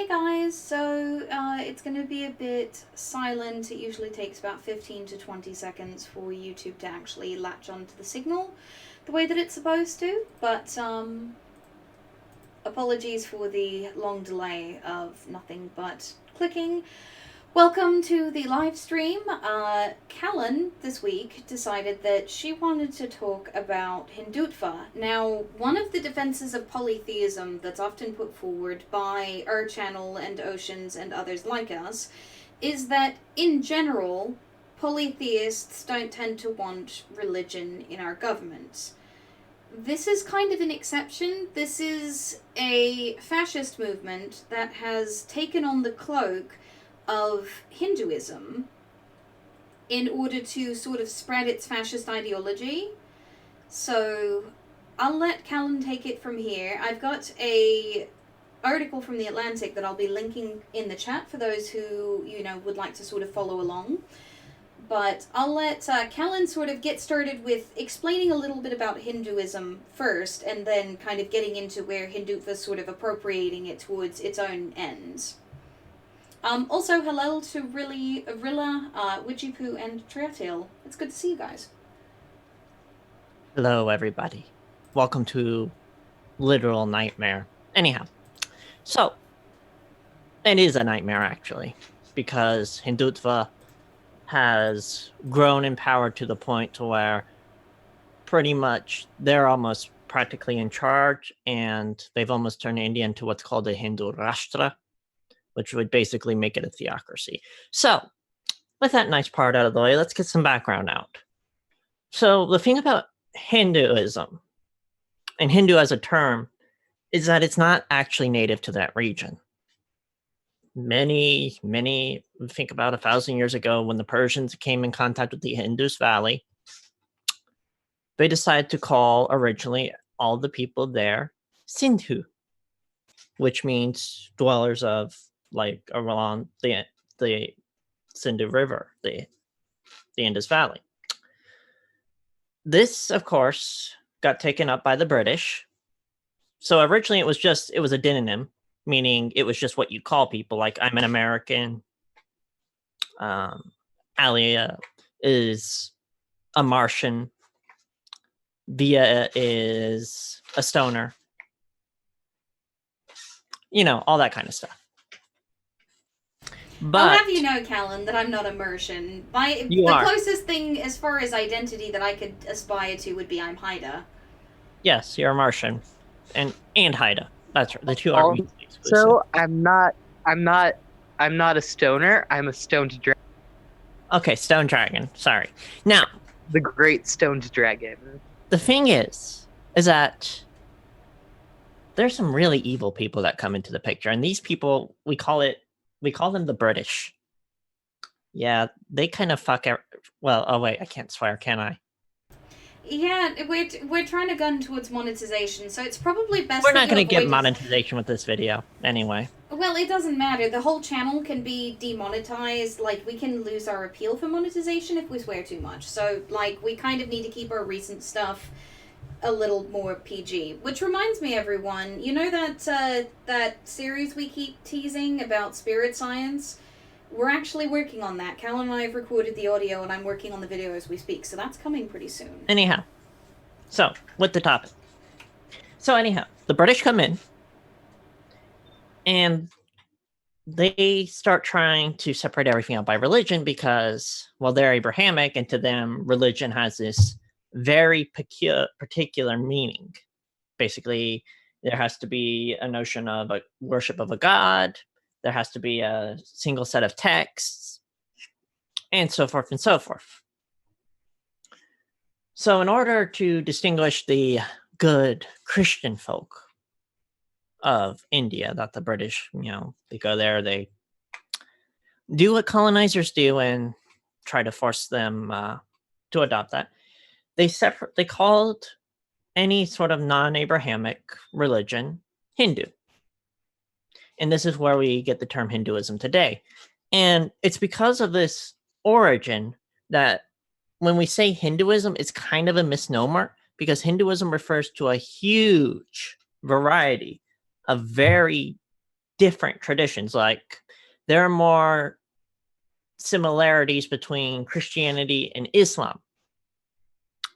Hey guys, so it's going to be a bit silent. It usually takes about 15 to 20 seconds for YouTube to actually latch onto the signal the way that it's supposed to, but apologies for the long delay of nothing but clicking. Welcome to the live stream. Calon this week decided that she wanted to talk about Hindutva. Now, one of the defenses of polytheism that's often put forward by our channel and Oceans and others like us is that, in general, polytheists don't tend to want religion in our governments. This is kind of an exception. This is a fascist movement that has taken on the cloak of Hinduism in order to sort of spread its fascist ideology. So I'll let Callan take it from here. I've got a article from The Atlantic that I'll be linking in the chat for those who, would like to sort of follow along. But I'll let Callan sort of get started with explaining a little bit about Hinduism first, and then kind of getting into where Hindutva's sort of appropriating it towards its own ends. Also, hello to Rilla, Wijipu, and Triatil. It's good to see you guys. Hello, everybody. Welcome to Literal Nightmare. Anyhow, so it is a nightmare, actually, because Hindutva has grown in power to the point to where pretty much they're almost practically in charge, and they've almost turned India into what's called a Hindu Rashtra, which would basically make it a theocracy. So, with that nice part out of the way, let's get some background out. So, the thing about Hinduism, and Hindu as a term, is that it's not actually native to that region. Many, think about 1,000 years ago when the Persians came in contact with the Indus Valley, they decided to call originally all the people there Sindhu, which means dwellers of like around the Sindhu River, the Indus Valley. This, of course, got taken up by the British. So originally it was a demonym, meaning it was just what you call people. Like, I'm an American. Alia is a Martian. Via is a stoner. All that kind of stuff. But I'll have you know, Callan, that I'm not a Mercian. The closest thing as far as identity that I could aspire to would be I'm Haida. Yes, you're a Martian. And Haida. That's right. The two are mutually exclusive. So I'm not a stoner. I'm a stoned dragon. Okay, stone dragon. Sorry. Now, the great stoned dragon. The thing is that there's some really evil people that come into the picture, and these people we call them the British. Yeah, they kind of fuck. Well, oh wait, I can't swear, can I? Yeah, we're trying to gun towards monetization, so it's probably best. We're not going to get monetization with this video, anyway. Well, it doesn't matter. The whole channel can be demonetized. Like, we can lose our appeal for monetization if we swear too much. So, like, we kind of need to keep our recent stuff a little more PG. Which reminds me, everyone, you know that series we keep teasing about spirit science? We're actually working on that. Cal and I have recorded the audio, and I'm working on the video as we speak, so that's coming pretty soon. Anyhow, so, with the topic. So, anyhow, the British come in, and they start trying to separate everything out by religion because, well, they're Abrahamic, and to them, religion has this very particular meaning. Basically, there has to be a notion of a worship of a god. There has to be a single set of texts, and so forth and so forth. So in order to distinguish the good Christian folk of India, that the British, they go there, they do what colonizers do and try to force them to adopt that. They called any sort of non-Abrahamic religion Hindu. And this is where we get the term Hinduism today. And it's because of this origin that when we say Hinduism, it's kind of a misnomer, because Hinduism refers to a huge variety of very different traditions. Like, there are more similarities between Christianity and Islam,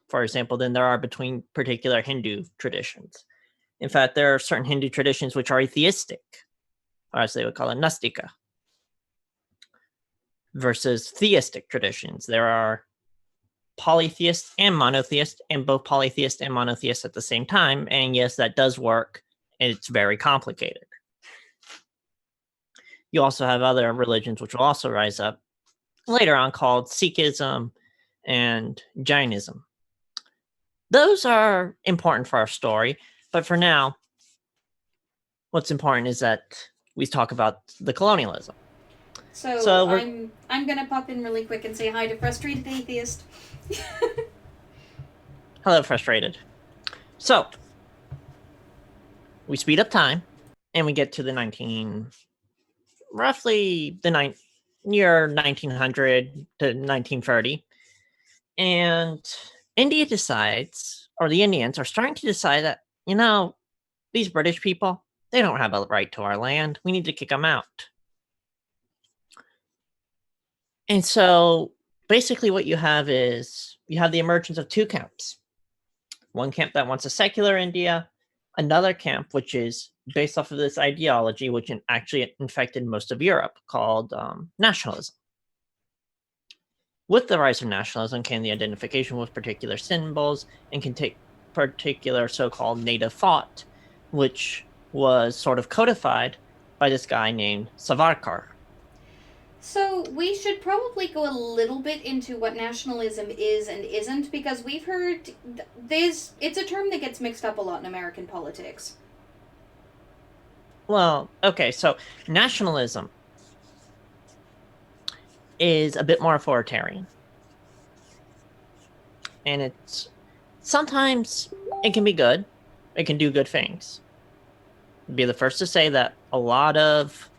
for example, than there are between particular Hindu traditions. In fact, there are certain Hindu traditions which are atheistic, or as they would call it, Nastika, versus theistic traditions. There are polytheist and monotheist, and both polytheist and monotheist at the same time. And yes, that does work, and it's very complicated. You also have other religions which will also rise up later on, called Sikhism and Jainism. Those are important for our story, but for now, what's important is that we talk about the colonialism. So I'm gonna pop in really quick and say hi to Frustrated Atheist. Hello, Frustrated. So we speed up time, and we get to the year 1900 to 1930, and India decides, or the Indians are starting to decide that, these British people, they don't have a right to our land. We need to kick them out. And so basically what you have is you have the emergence of two camps. One camp that wants a secular India, another camp which is based off of this ideology, which actually infected most of Europe, called nationalism. With the rise of nationalism came the identification with particular symbols and can take particular so-called native thought, which was sort of codified by this guy named Savarkar. So we should probably go a little bit into what nationalism is and isn't, because we've heard it's a term that gets mixed up a lot in American politics. Well, okay, so nationalism is a bit more authoritarian. And sometimes it can be good. It can do good things. I'd be the first to say that a lot of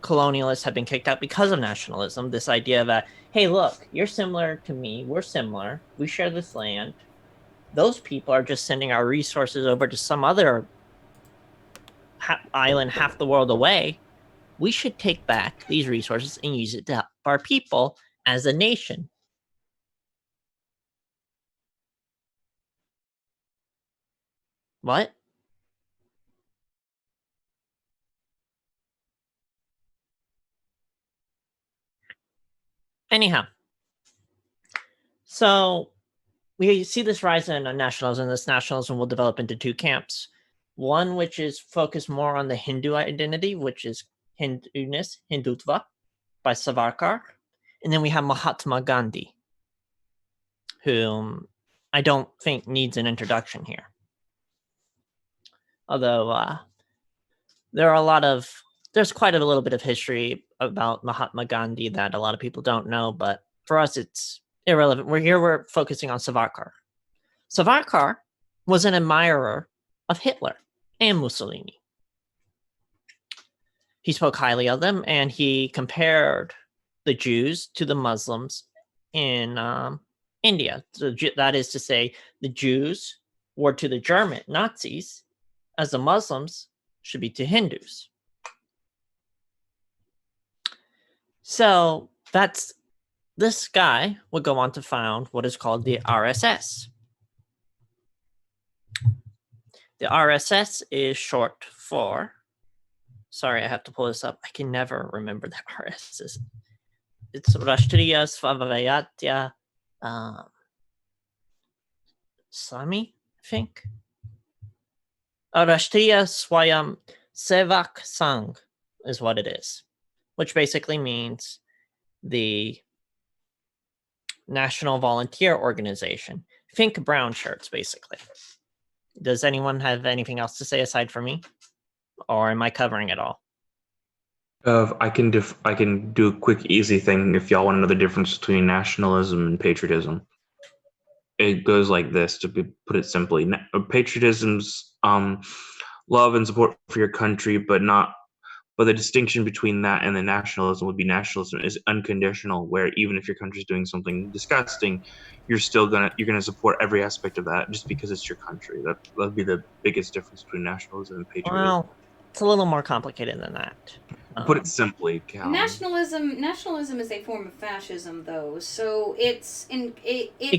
colonialists have been kicked out because of nationalism. This idea that, hey, look, you're similar to me. We're similar. We share this land. Those people are just sending our resources over to some other island half the world away. We should take back these resources and use it to help our people as a nation. What? Anyhow, so we see this rise in nationalism. This nationalism will develop into two camps. One which is focused more on the Hindu identity, which is Hindutva, by Savarkar. And then we have Mahatma Gandhi, whom I don't think needs an introduction here. Although there's quite a little bit of history about Mahatma Gandhi that a lot of people don't know, but for us it's irrelevant. We're focusing on Savarkar. Savarkar was an admirer of Hitler and Mussolini. He spoke highly of them, and he compared the Jews to the Muslims in India. So that is to say, the Jews were to the German Nazis as the Muslims should be to Hindus. So this guy would go on to found what is called the RSS. The RSS is short for, sorry, I have to pull this up. I can never remember the RSS. It's Rashtriya Svayamsevak Sami, I think. Rashtriya Swayamsevak Sangh is what it is, which basically means the National Volunteer Organization. Think brown shirts, basically. Does anyone have anything else to say aside from me? Or am I covering it all? I can do a quick, easy thing if y'all want to know the difference between nationalism and patriotism. It goes like this, to put it simply. Patriotism's love and support for your country, but the distinction between that and the nationalism would be nationalism is unconditional, where even if your country's doing something disgusting, you're gonna support every aspect of that just because it's your country. That'd be the biggest difference between nationalism and patriotism. Well, It's a little more complicated than that. To put it simply, Calon. Nationalism is a form of fascism, though. So it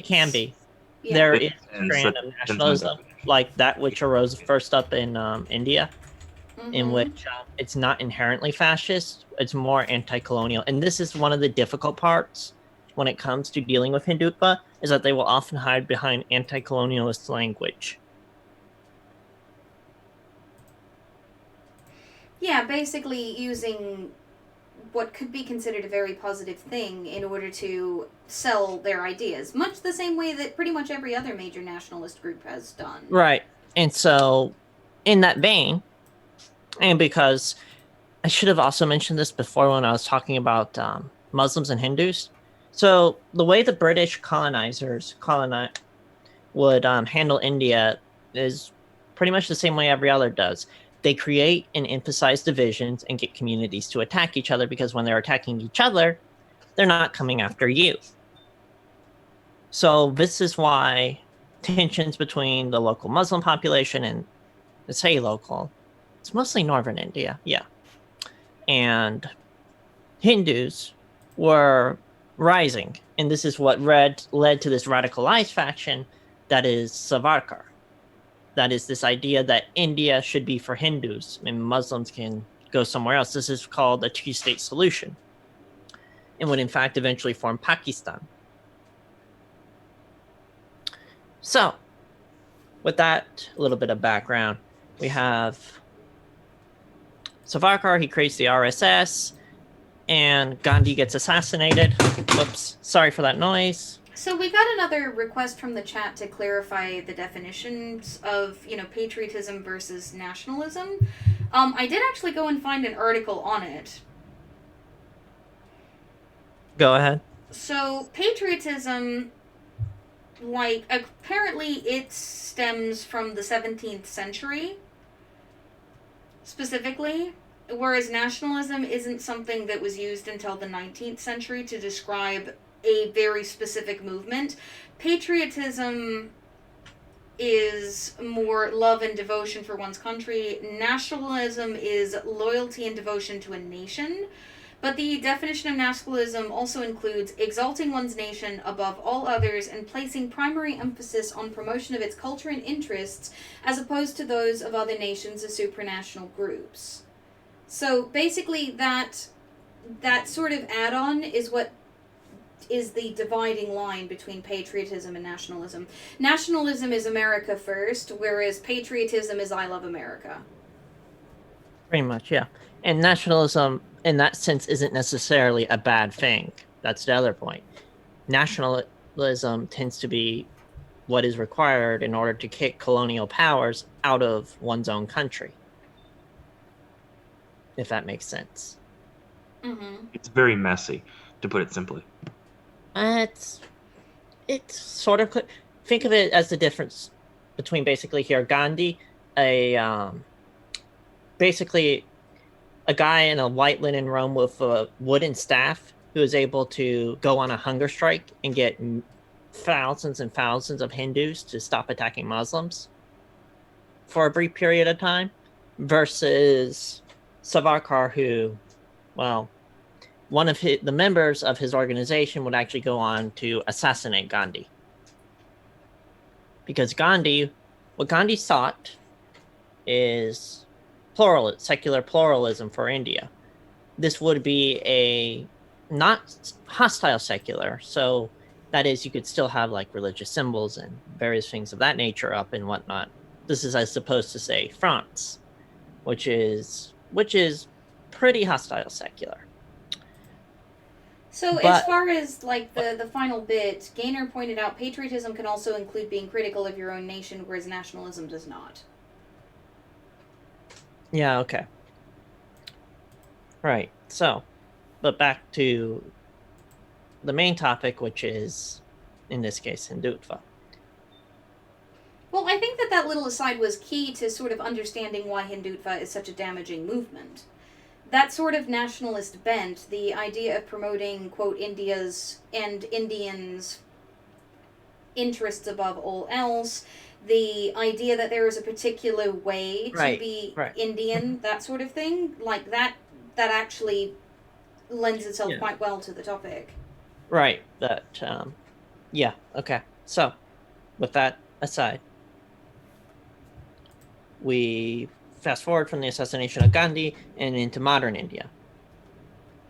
can be. Yeah. There It is a depends, strand that of depends on nationalism, definition. like that which arose first up in India, in Mhm. which it's not inherently fascist, it's more anti-colonial. And this is one of the difficult parts when it comes to dealing with Hindutva, is that they will often hide behind anti-colonialist language. Yeah, basically using what could be considered a very positive thing in order to sell their ideas, much the same way that pretty much every other major nationalist group has done. Right. And so, in that vein, and because I should have also mentioned this before when I was talking about Muslims and Hindus. So, the way the British colonizers would handle India is pretty much the same way every other does. They create and emphasize divisions and get communities to attack each other, because when they're attacking each other, they're not coming after you. So this is why tensions between the local Muslim population and, let's say local, it's mostly northern India, yeah, and Hindus were rising. And this is what led to this radicalized faction that is Savarkar. That is this idea that India should be for Hindus and Muslims can go somewhere else. This is called a two-state solution, and would in fact eventually form Pakistan. So, with that little bit of background, we have Savarkar, he creates the RSS, and Gandhi gets assassinated. Whoops, sorry for that noise. So we got another request from the chat to clarify the definitions of, patriotism versus nationalism. I did actually go and find an article on it. Go ahead. So patriotism, apparently it stems from the 17th century, specifically, whereas nationalism isn't something that was used until the 19th century to describe a very specific movement. Patriotism is more love and devotion for one's country. Nationalism is loyalty and devotion to a nation. But the definition of nationalism also includes exalting one's nation above all others and placing primary emphasis on promotion of its culture and interests as opposed to those of other nations or supranational groups. So basically that sort of add-on is what is the dividing line between patriotism and nationalism. Nationalism is America first, whereas patriotism is I love America. Pretty much, yeah. And nationalism, in that sense, isn't necessarily a bad thing. That's the other point. Nationalism tends to be what is required in order to kick colonial powers out of one's own country. If that makes sense. Mm-hmm. It's very messy, to put it simply. It's sort of, think of it as the difference between basically here Gandhi, basically a guy in a white linen robe with a wooden staff who is able to go on a hunger strike and get thousands and thousands of Hindus to stop attacking Muslims for a brief period of time, versus Savarkar, who, well, one of the members of his organization would actually go on to assassinate Gandhi. Because what Gandhi sought is secular pluralism for India. This would be a not hostile secular, so that is, you could still have like religious symbols and various things of that nature up and whatnot. This is as opposed to, say, France, which is pretty hostile secular. So as far as the final bit, Gaynor pointed out patriotism can also include being critical of your own nation, whereas nationalism does not. Yeah, okay. Right. So, but back to the main topic, which is, in this case, Hindutva. Well, I think that little aside was key to sort of understanding why Hindutva is such a damaging movement. That sort of nationalist bent, the idea of promoting, quote, India's and Indians' interests above all else, the idea that there is a particular way to Right, be right. Indian, that sort of thing, like that actually lends itself Yeah. quite well to the topic. Right. That. Yeah. Okay. So, with that aside, we fast forward from the assassination of Gandhi and into modern India,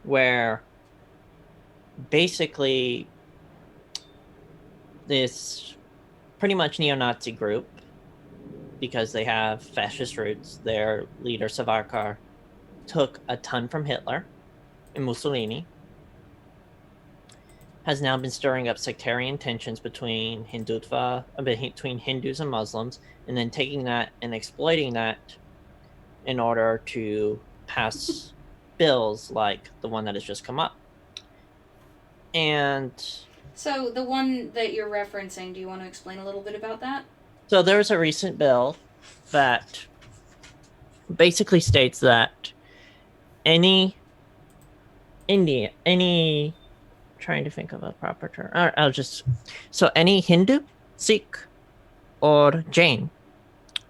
where basically this pretty much neo-Nazi group, because they have fascist roots, their leader Savarkar took a ton from Hitler and Mussolini, has now been stirring up sectarian tensions between Hindutva, between Hindus and Muslims, and then taking that and exploiting that in order to pass bills like the one that has just come up. And So the one that you're referencing, do you want to explain a little bit about that? so there was a recent bill that basically states that any trying to think of a proper term. So any Hindu, Sikh, or Jain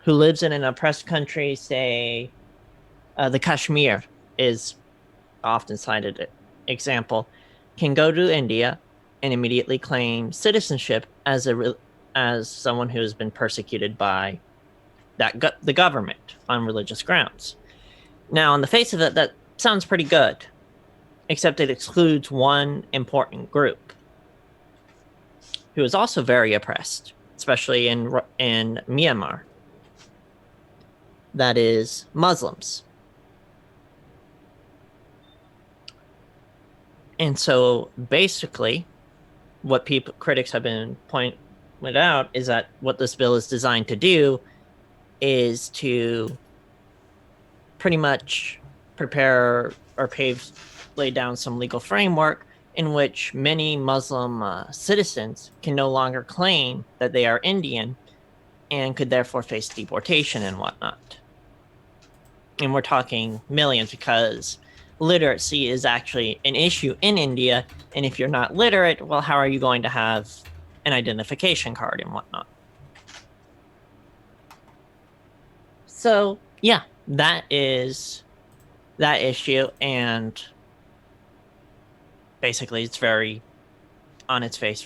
who lives in an oppressed country, say the Kashmir is often cited example, can go to India and immediately claim citizenship as someone who has been persecuted by the government on religious grounds. Now, on the face of it, that sounds pretty good, except it excludes one important group who is also very oppressed, especially in Myanmar. That is Muslims. And so basically, what critics have been pointed out is that what this bill is designed to do is to pretty much prepare or lay down some legal framework in which many Muslim citizens can no longer claim that they are Indian and could therefore face deportation and whatnot. And we're talking millions, because literacy is actually an issue in India. And if you're not literate, well, how are you going to have an identification card and whatnot? So, yeah, that is that issue. And basically, it's very on its face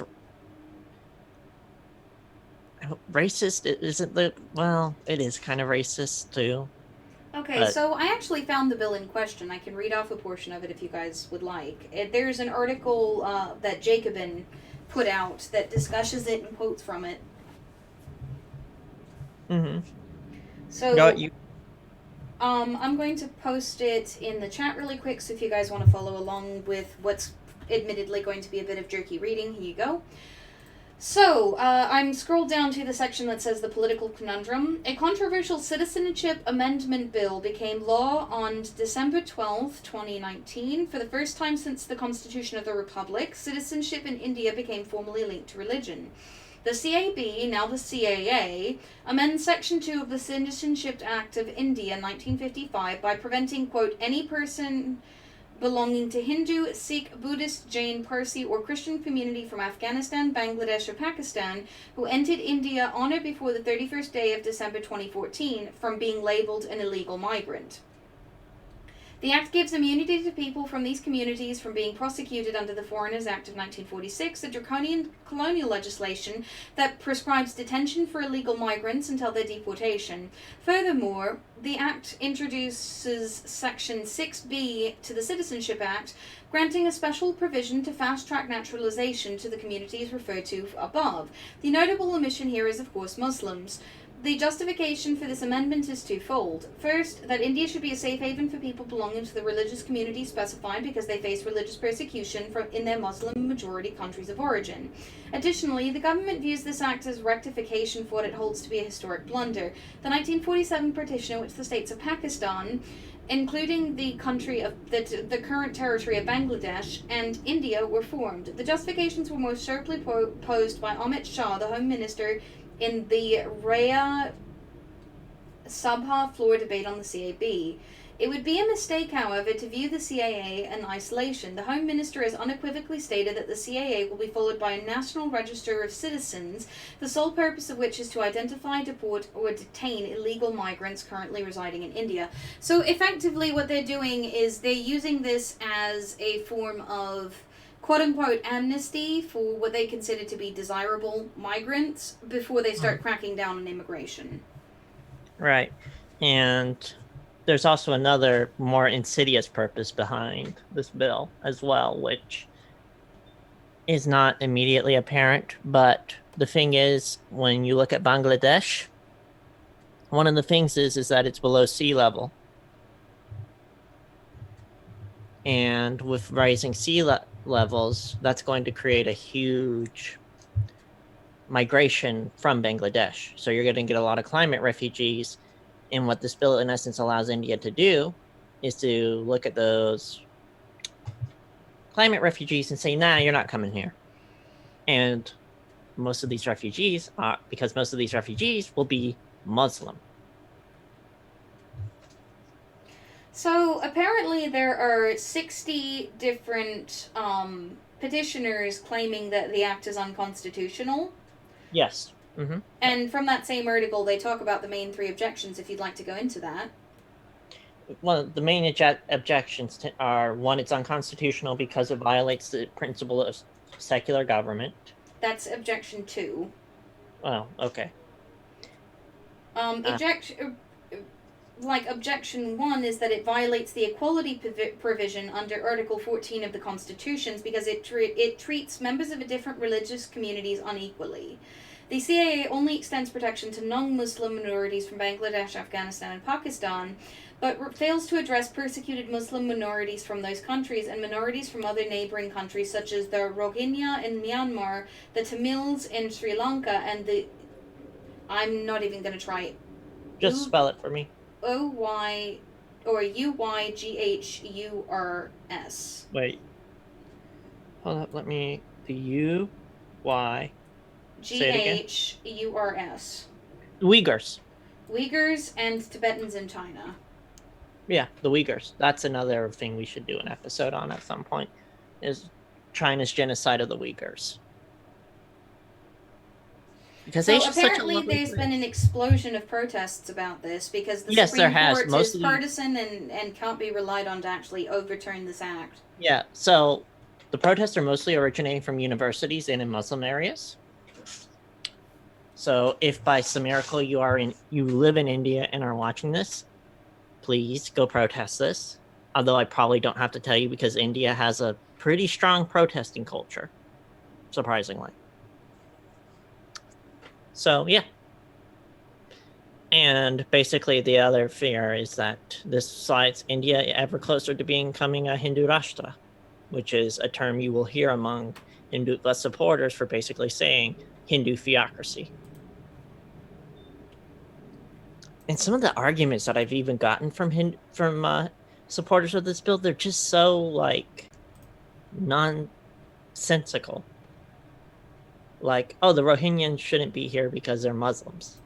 racist. It is kind of racist too. Okay, so I actually found the bill in question. I can read off a portion of it if you guys would like. There's an article that Jacobin put out that discusses it and quotes from it. Mm-hmm. So, I'm going to post it in the chat really quick, so if you guys want to follow along with what's admittedly going to be a bit of jerky reading, here you go. So, I'm scrolled down to the section that says the political conundrum. A controversial citizenship amendment bill became law on December 12th, 2019. For the first time since the Constitution of the Republic, citizenship in India became formally linked to religion. The CAB, now the CAA, amends Section 2 of the Citizenship Act of India 1955 by preventing, quote, any person belonging to Hindu, Sikh, Buddhist, Jain, Parsi, or Christian community from Afghanistan, Bangladesh, or Pakistan who entered India on or before the 31st day of December 2014 from being labeled an illegal migrant. The Act gives immunity to people from these communities from being prosecuted under the Foreigners Act of 1946, a draconian colonial legislation that prescribes detention for illegal migrants until their deportation. Furthermore, the Act introduces Section 6B to the Citizenship Act, granting a special provision to fast-track naturalization to the communities referred to above. The notable omission here is, of course, Muslims. The justification for this amendment is twofold. First, that India should be a safe haven for people belonging to the religious community specified because they face religious persecution in their Muslim-majority countries of origin. Additionally, the government views this act as rectification for what it holds to be a historic blunder. The 1947 partition in which the states of Pakistan, including the current territory of Bangladesh, and India were formed. The justifications were most sharply posed by Amit Shah, the Home Minister, in the Raya Sabha floor debate on the CAB. It would be a mistake, however, to view the CIA in isolation. The Home Minister has unequivocally stated that the CIA will be followed by a national register of citizens, the sole purpose of which is to identify, deport, or detain illegal migrants currently residing in India. So effectively what they're doing is they're using this as a form of quote-unquote amnesty for what they consider to be desirable migrants before they start cracking down on immigration. Right. And there's also another more insidious purpose behind this bill as well, which is not immediately apparent. But the thing is, when you look at Bangladesh, one of the things is that it's below sea level. And with rising levels, that's going to create a huge migration from Bangladesh. So you're going to get a lot of climate refugees. And what this bill, in essence, allows India to do is to look at those climate refugees and say, nah, you're not coming here. And most of these refugees because most of these refugees will be Muslim. So apparently there are 60 different petitioners claiming that the act is unconstitutional. Yes. Mm-hmm. And from that same article, they talk about the main 3 objections, if you'd like to go into that. Well, the main objections are, 1, it's unconstitutional because it violates the principle of secular government. That's objection 2. Oh, okay. Objection 1 is that it violates the equality provision under Article 14 of the Constitutions because it treats members of different religious communities unequally. The CIA only extends protection to non-Muslim minorities from Bangladesh, Afghanistan, and Pakistan, but fails to address persecuted Muslim minorities from those countries and minorities from other neighboring countries such as the Rohingya in Myanmar, the Tamils in Sri Lanka, and the... I'm not even going to try it. Just spell it for me. O-Y... or U-Y-G-H-U-R-S. Wait. Hold up, let me... The U-Y... G-H-U-R-S. Uyghurs. Uyghurs and Tibetans in China. Yeah, the Uyghurs. That's another thing we should do an episode on at some point, is China's genocide of the Uyghurs. Because so apparently there's been an explosion of protests about this because the Supreme Court is partisan and can't be relied on to actually overturn this act. Yeah, so the protests are mostly originating from universities and in Muslim areas. So if by some miracle you live in India and are watching this, please go protest this. Although I probably don't have to tell you because India has a pretty strong protesting culture, surprisingly. So, yeah. And basically the other fear is that this slides India ever closer to becoming a Hindu Rashtra, which is a term you will hear among Hindutva supporters for basically saying Hindu theocracy. And some of the arguments that I've even gotten from supporters of this bill, they're just so, like, nonsensical. Like, oh, the Rohingyans shouldn't be here because they're Muslims.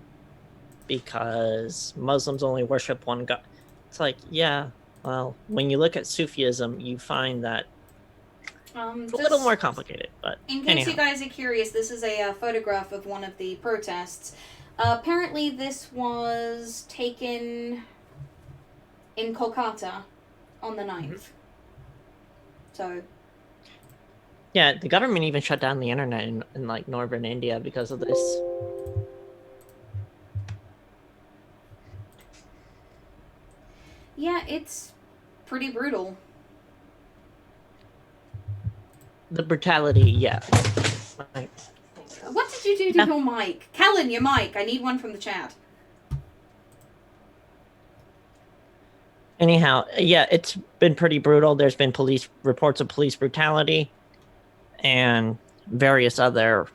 Because Muslims only worship one God. It's like, yeah, well, when you look at Sufism, you find that it's a little more complicated. But in case you guys are curious, this is a photograph of one of the protests. Apparently this was taken in Kolkata on the 9th. Mm-hmm. So... yeah, the government even shut down the internet in like northern India because of this. Yeah, it's pretty brutal. The brutality, yeah. Right. What did you do to your mic? Calon, your mic. I need one from the chat. Anyhow, yeah, it's been pretty brutal. There's been reports of police brutality and various other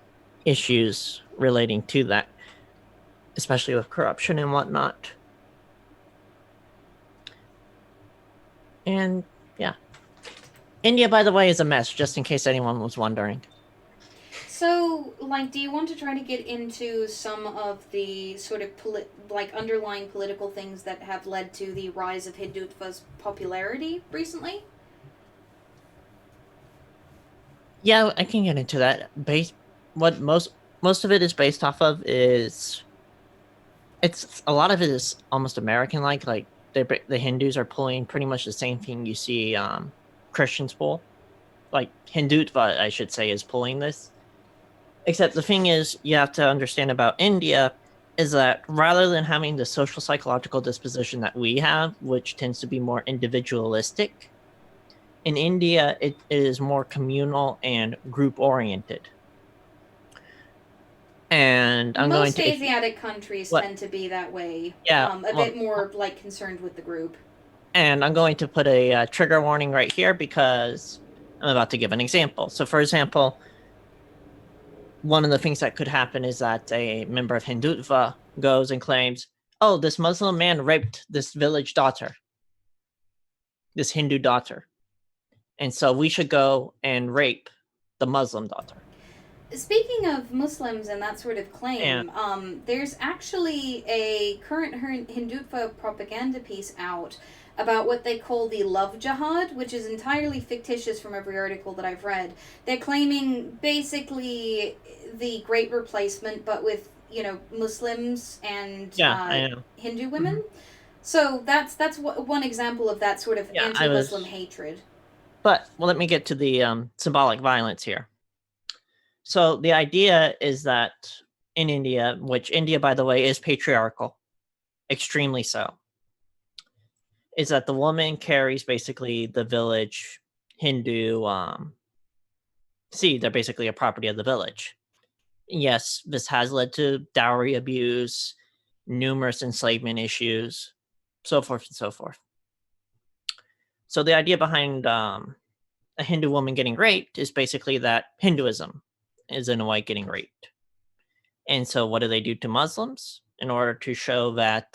issues relating to that, especially with corruption and whatnot. And yeah. India, by the way, is a mess, just in case anyone was wondering. So, like, do you want to try to get into some of the sort of underlying political things that have led to the rise of Hindutva's popularity recently? Yeah, I can get into that. What most of it is based off of is it's a lot of it is almost American like the Hindus are pulling pretty much the same thing you see Christians pull. Like Hindutva, I should say, is pulling this. Except the thing is, you have to understand about India is that rather than having the social psychological disposition that we have, which tends to be more individualistic, in India it is more communal and group oriented. And I'm going Most to Asiatic countries what tend to be that way. yeah, A bit more like concerned with the group. and I'm going to put a trigger warning right here because I'm about to give an example. So, for example, one of the things that could happen is that a member of Hindutva goes and claims, "Oh, this Muslim man raped this village daughter, this Hindu daughter, and so we should go and rape the Muslim daughter." Speaking of Muslims and that sort of claim, And there's actually a current Hindutva propaganda piece out about what they call the love jihad, which is entirely fictitious from every article that I've read. They're claiming basically the great replacement, but with, Muslims and I know. Hindu women. Mm-hmm. So that's one example of that sort of anti-Muslim hatred. But let me get to the symbolic violence here. So the idea is that in India, which India, by the way, is patriarchal, extremely so, is that the woman carries basically the village Hindu seed. They're basically a property of the village. Yes, this has led to dowry abuse, numerous enslavement issues, so forth and so forth. So the idea behind a Hindu woman getting raped is basically that Hinduism is in a way getting raped. And so what do they do to Muslims in order to show that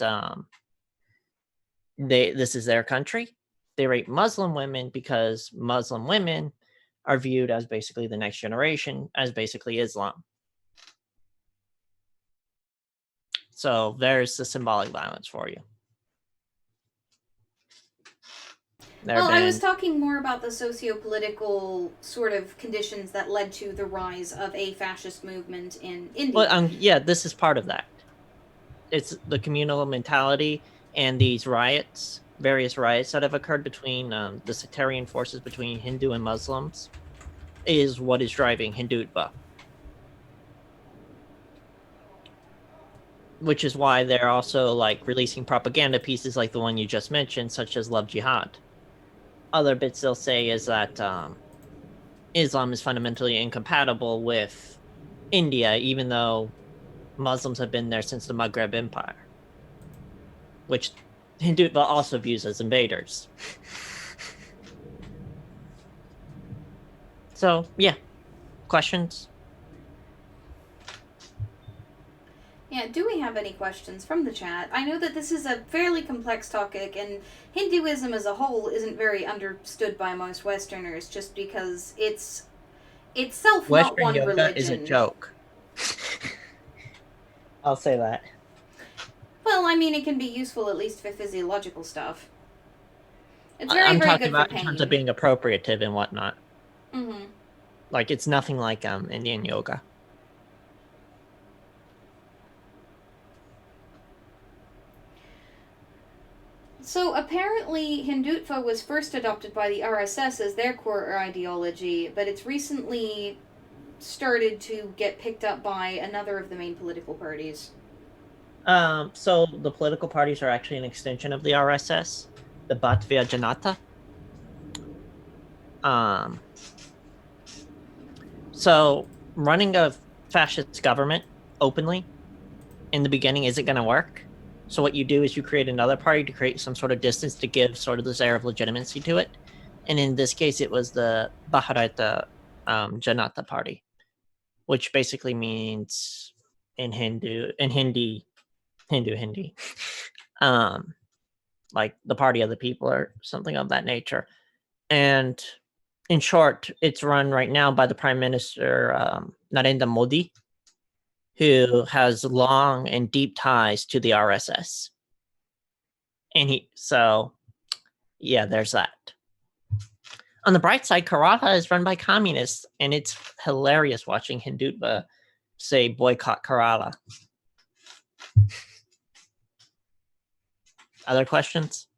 this is their country? They rape Muslim women because Muslim women are viewed as basically the next generation, as basically Islam. So there's the symbolic violence for you. I was talking more about the socio-political sort of conditions that led to the rise of a fascist movement in India. Well, yeah, this is part of that. It's the communal mentality and these riots, various riots that have occurred between the sectarian forces between Hindu and Muslims, is what is driving Hindutva. Which is why they're also like releasing propaganda pieces like the one you just mentioned, such as Love Jihad. Other bits they'll say is that Islam is fundamentally incompatible with India, even though Muslims have been there since the Maghreb Empire, which Hindutva also views as invaders. So, yeah. Questions? Yeah, do we have any questions from the chat? I know that this is a fairly complex topic, and Hinduism as a whole isn't very understood by most Westerners, just because it's itself Western not one yoga religion. is a joke. I'll say that. Well, I mean, it can be useful at least for physiological stuff. It's I'm very talking good about for pain. in terms of being appropriative and whatnot. Mm-hmm. Like, it's nothing like Indian yoga. So apparently Hindutva was first adopted by the RSS as their core ideology, but it's recently started to get picked up by another of the main political parties. So the political parties are actually an extension of the RSS, the Bharatiya Janata. So running a fascist government openly in the beginning isn't going to work. So what you do is you create another party to create some sort of distance to give sort of this air of legitimacy to it. And in this case, it was the Bharatiya Janata Party, which basically means in Hindi, like the party of the people or something of that nature. And in short, it's run right now by the Prime Minister Narendra Modi, who has long and deep ties to the RSS. And there's that. On the bright side, Kerala is run by communists, and it's hilarious watching Hindutva say boycott Kerala. Other questions?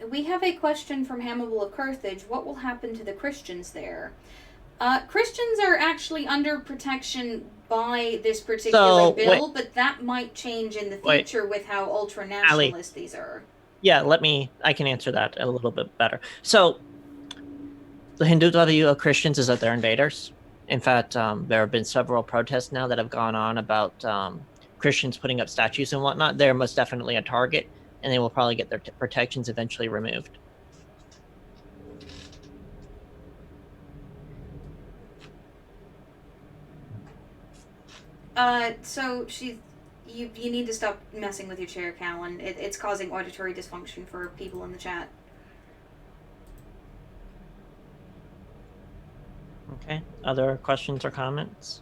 We have a question from Hannibal of Carthage. What will happen to the Christians there? Christians are actually under protection by this particular bill, but that might change in the future with how ultra-nationalist these are. Yeah, I can answer that a little bit better. So, the Hindutva view of Christians is that they're invaders. In fact, there have been several protests now that have gone on about Christians putting up statues and whatnot. They're most definitely a target, and they will probably get their protections eventually removed. So you need to stop messing with your chair, Calon. It's causing auditory dysfunction for people in the chat. Okay. Other questions or comments?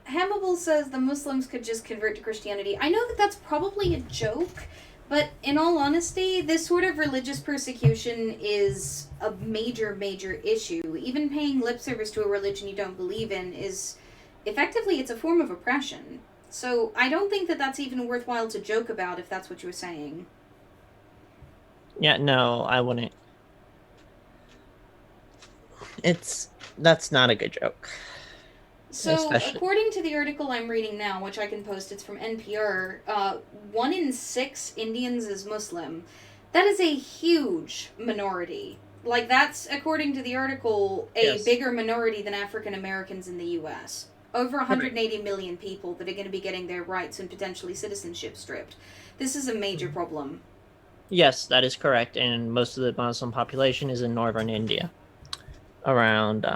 Hannibal says the Muslims could just convert to Christianity. I know that that's probably a joke, but in all honesty, this sort of religious persecution is a major, major issue. Even paying lip service to a religion you don't believe in is, effectively, it's a form of oppression. So I don't think that that's even worthwhile to joke about if that's what you're saying. Yeah, no, I wouldn't. That's not a good joke. So, according to the article I'm reading now, which I can post, it's from NPR, 1 in 6 Indians is Muslim. That is a huge minority. Like, that's, according to the article, a bigger minority than African Americans in the U.S. Over 180 million people that are going to be getting their rights and potentially citizenship stripped. This is a major problem. Yes, that is correct, and most of the Muslim population is in northern India. Around...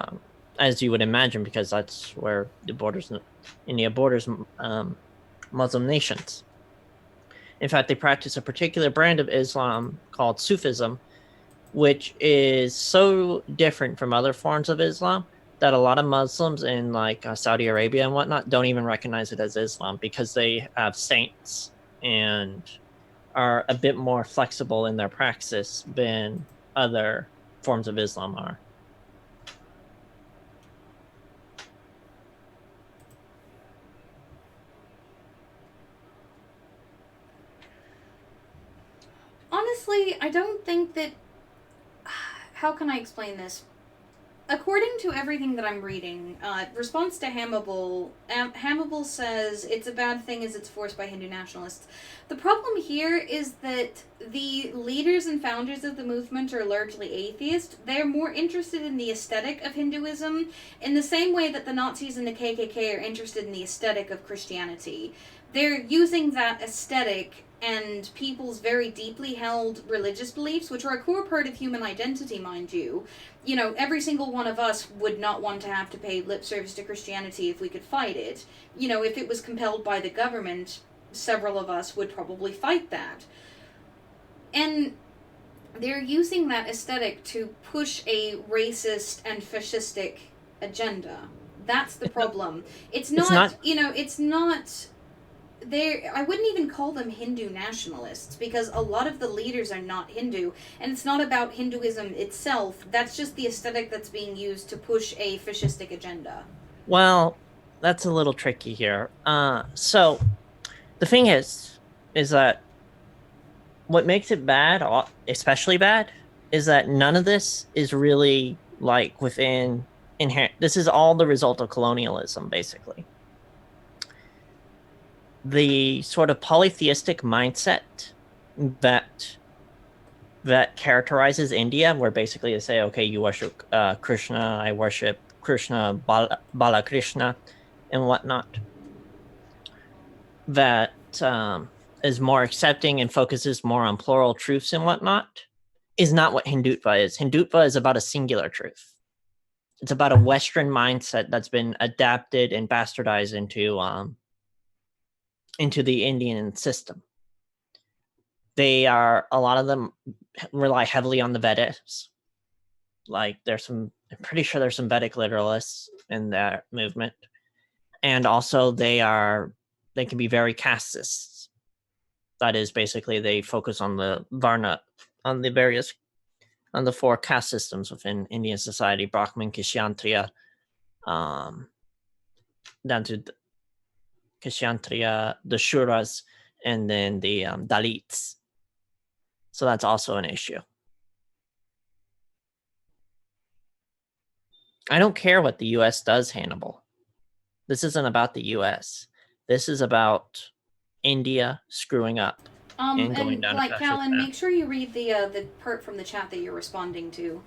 as you would imagine, because that's where India borders Muslim nations. In fact, they practice a particular brand of Islam called Sufism, which is so different from other forms of Islam that a lot of Muslims in Saudi Arabia and whatnot don't even recognize it as Islam, because they have saints and are a bit more flexible in their praxis than other forms of Islam are. Honestly, I don't think that... How can I explain this? According to everything that I'm reading, response to Hannibal says it's a bad thing as it's forced by Hindu nationalists. The problem here is that the leaders and founders of the movement are largely atheist. They're more interested in the aesthetic of Hinduism in the same way that the Nazis and the KKK are interested in the aesthetic of Christianity. They're using that aesthetic and people's very deeply held religious beliefs, which are a core part of human identity, mind you. You know, every single one of us would not want to have to pay lip service to Christianity if we could fight it. You know, if it was compelled by the government, several of us would probably fight that. And they're using that aesthetic to push a racist and fascistic agenda. That's the problem. It's not... I wouldn't even call them Hindu nationalists, because a lot of the leaders are not Hindu, and it's not about Hinduism itself. That's just the aesthetic that's being used to push a fascistic agenda. Well, that's a little tricky here. So, the thing is that what makes it bad, especially bad, is that none of this is really, within inherent... This is all the result of colonialism, basically. The sort of polytheistic mindset that characterizes India, where basically they say, okay, you worship Krishna, I worship Krishna, Bala Krishna, and whatnot, that is more accepting and focuses more on plural truths and whatnot, is not what Hindutva is. Hindutva is about a singular truth. it's about a Western mindset that's been adapted and bastardized into the Indian system. A lot of them rely heavily on the Vedas. Like I'm pretty sure there's some Vedic literalists in that movement. And also they can be very casteist. That is basically they focus on the Varna, on the 4 caste systems within Indian society, Brahmin, Kshatriya, down to Kshatriya, the Shuras, and then the Dalits. So that's also an issue. I don't care what the U.S. does, Hannibal. This isn't about the U.S. This is about India screwing up and going down a fascist Calon, path. make sure you read the part from the chat that you're responding to.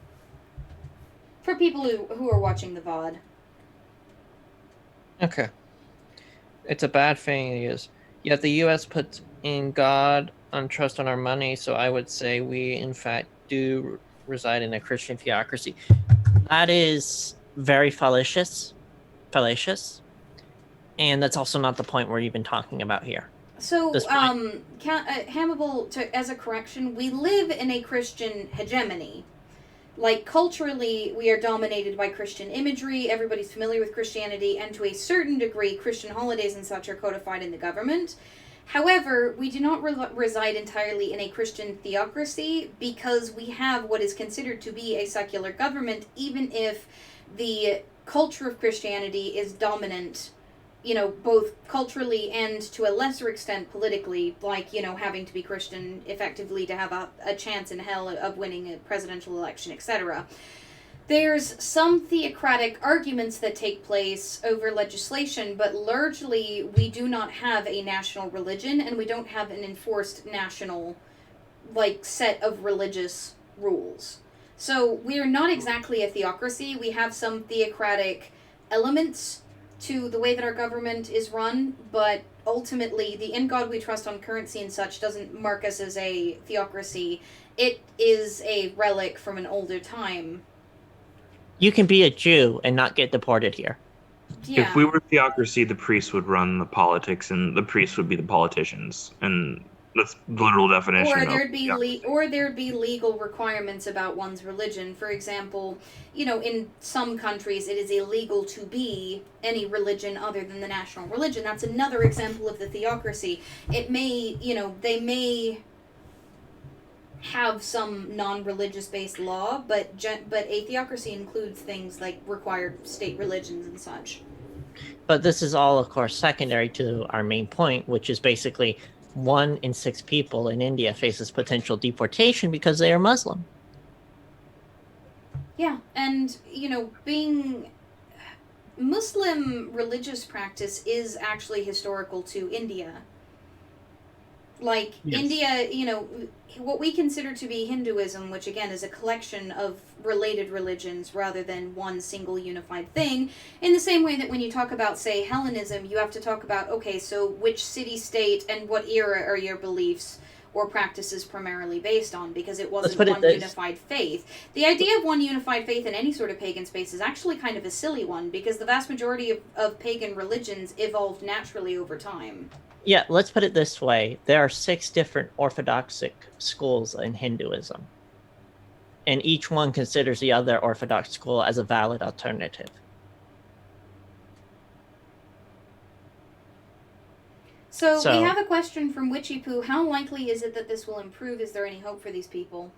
For people who are watching the VOD. Okay. It's a bad thing, yet the U.S. puts in God on trust on our money, so I would say we, in fact, do reside in a Christian theocracy. That is very fallacious, and that's also not the point we're even talking about here. So, Hannibal, as a correction, we live in a Christian hegemony. Like, culturally, we are dominated by Christian imagery, everybody's familiar with Christianity, and to a certain degree, Christian holidays and such are codified in the government. However, we do not reside entirely in a Christian theocracy because we have what is considered to be a secular government, even if the culture of Christianity is dominant, both culturally and to a lesser extent politically, like, having to be Christian effectively to have a chance in hell of winning a presidential election, etc. There's some theocratic arguments that take place over legislation, but largely we do not have a national religion, and we don't have an enforced national, set of religious rules. So we are not exactly a theocracy. We have some theocratic elements to the way that our government is run, but ultimately the in God we trust on currency and such doesn't mark us as a theocracy. It is a relic from an older time. You can be a Jew and not get deported here. Yeah. If we were theocracy, the priests would run the politics, and the priests would be the politicians, and that's the literal definition. Or there'd be legal requirements about one's religion. For example, in some countries it is illegal to be any religion other than the national religion. That's another example of the theocracy. It may, they may have some non-religious based law, but a theocracy includes things like required state religions and such. But this is all, of course, secondary to our main point, which is basically 1 in 6 people in India faces potential deportation because they are Muslim. Yeah, and, being Muslim religious practice is actually historical to India. Like, Yes. India, what we consider to be Hinduism, which again is a collection of related religions rather than one single unified thing, in the same way that when you talk about, say, Hellenism, you have to talk about, okay, so which city-state and what era are your beliefs or practices primarily based on, because it wasn't one unified faith. The idea of one unified faith in any sort of pagan space is actually kind of a silly one, because the vast majority of pagan religions evolved naturally over time. Yeah, let's put it this way. There are 6 different orthodoxic schools in Hinduism. And each one considers the other orthodox school as a valid alternative. So we have a question from Witchy Poo. How likely is it that this will improve? Is there any hope for these people?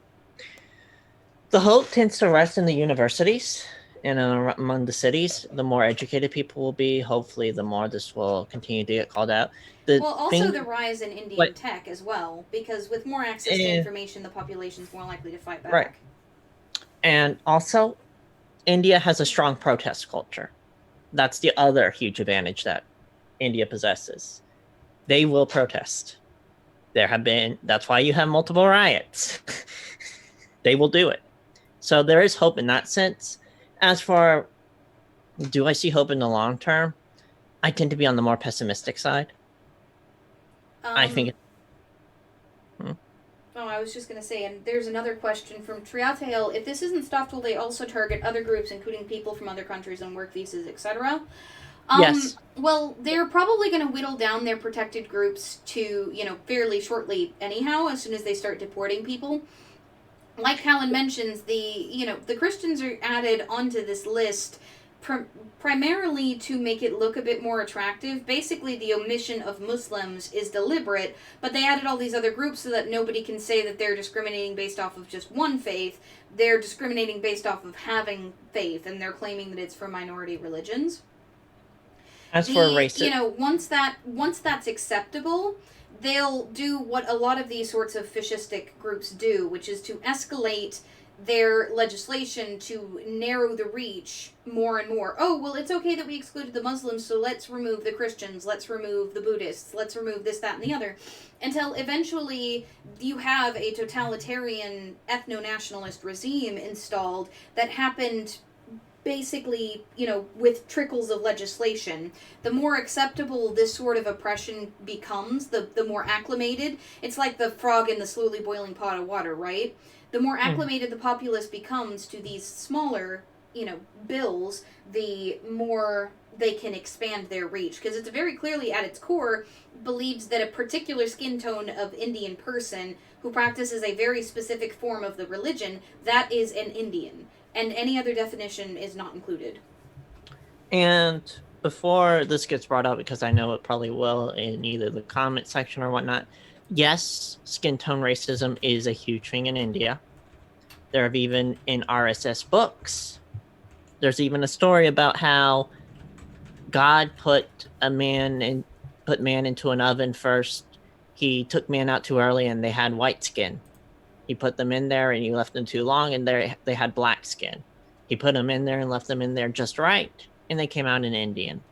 The hope tends to rest in the universities and among the cities. The more educated people will be, hopefully the more this will continue to get called out. The rise in Indian tech as well, because with more access to information, the population is more likely to fight back. Right. And also, India has a strong protest culture. That's the other huge advantage that India possesses. They will protest. That's why you have multiple riots. They will do it. So there is hope in that sense. As for, do I see hope in the long term? I tend to be on the more pessimistic side. I think. Oh, I was just going to say, and there's another question from Triatael. If this isn't stopped, will they also target other groups, including people from other countries on work visas, etc.? Yes. Well, they're probably going to whittle down their protected groups to, fairly shortly anyhow, as soon as they start deporting people. Like Calon mentions, the Christians are added onto this list primarily to make it look a bit more attractive. Basically, the omission of Muslims is deliberate, but they added all these other groups so that nobody can say that they're discriminating based off of just one faith. They're discriminating based off of having faith, and they're claiming that it's for minority religions. As for racism, once that's acceptable, they'll do what a lot of these sorts of fascistic groups do, which is to escalate their legislation to narrow the reach more and more. Oh, well, it's okay that we excluded the Muslims, so let's remove the Christians, let's remove the Buddhists, let's remove this, that, and the other. Until eventually you have a totalitarian ethno-nationalist regime installed that happened basically, with trickles of legislation. The more acceptable this sort of oppression becomes, the more acclimated. It's like the frog in the slowly boiling pot of water, right? The more acclimated the populace becomes to these smaller, bills, the more they can expand their reach. Because it's very clearly, at its core, believes that a particular skin tone of Indian person who practices a very specific form of the religion, that is an Indian. And any other definition is not included. And before this gets brought up, because I know it probably will in either the comment section or whatnot, yes, skin tone racism is a huge thing in India. There have even in RSS books, there's even a story about how God put man into an oven first. He took man out too early and they had white skin. He put them in there and he left them too long and they had black skin. He put them in there and left them in there just right, and they came out in Indian.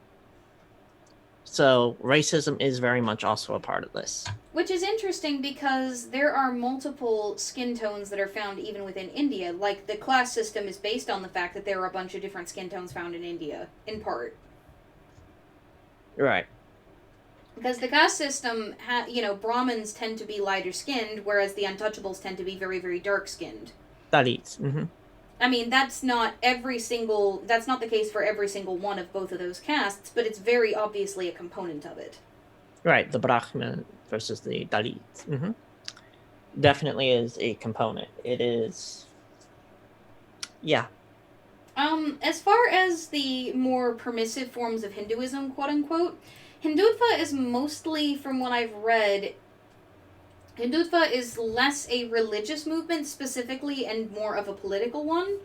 So racism is very much also a part of this. Which is interesting because there are multiple skin tones that are found even within India. Like, the class system is based on the fact that there are a bunch of different skin tones found in India, in part. Right. Because the caste system, Brahmins tend to be lighter skinned, whereas the untouchables tend to be very, very dark skinned. Dalits. Mm-hmm. I mean, that's not the case for every single one of both of those castes, but it's very obviously a component of it. Right, the Brahmin versus the Dalits. Mm-hmm. Definitely is a component. It is. Yeah. As far as the more permissive forms of Hinduism, quote unquote, Hindutva is mostly, from what I've read, Hindutva is less a religious movement specifically and more of a political one.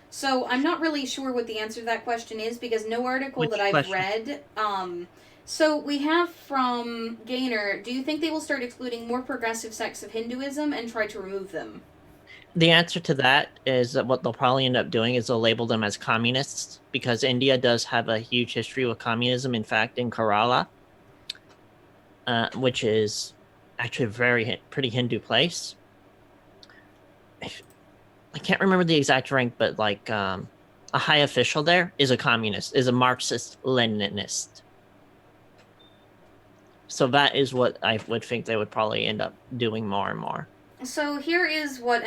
So I'm not really sure what the answer to that question is, because no article that I've read. So we have from Gaynor, do you think they will start excluding more progressive sects of Hinduism and try to remove them? The answer to that is that what they'll probably end up doing is they'll label them as communists, because India does have a huge history with communism. In fact, in Kerala, which is actually a pretty Hindu place. I can't remember the exact rank, but like a high official there is a communist, is a Marxist-Leninist. So that is what I would think they would probably end up doing more and more. So here is what